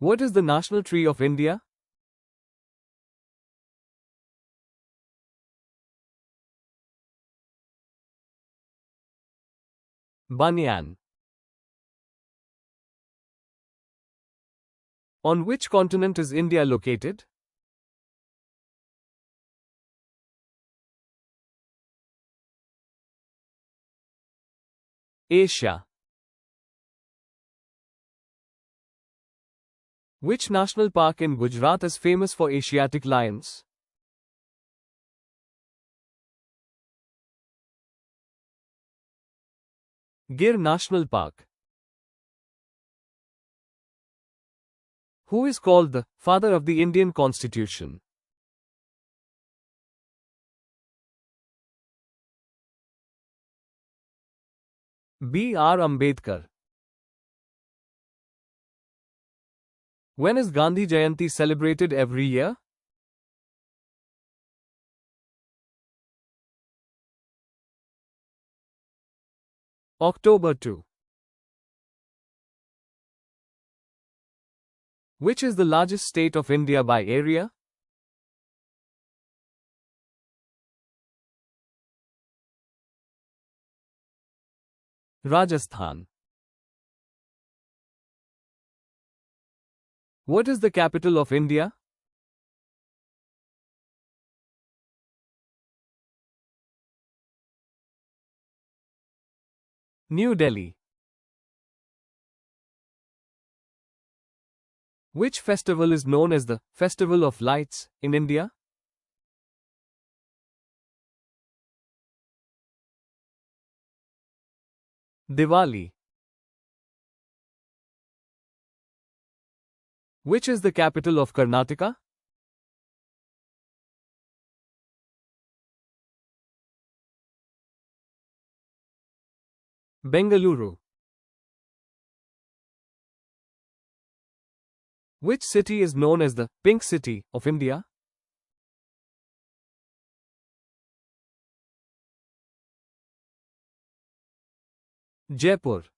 What is the national tree of India? Banyan. On which continent is India located? Asia. Which national park in Gujarat is famous for Asiatic lions? Gir National Park. Who is called the father of the Indian Constitution? B.R. Ambedkar. When is Gandhi Jayanti celebrated every year? October 2. Which is the largest state of India by area? Rajasthan. What is the capital of India? New Delhi. Which festival is known as the Festival of Lights in India? Diwali. Which is the capital of Karnataka? Bengaluru. Which city is known as the Pink City of India? Jaipur.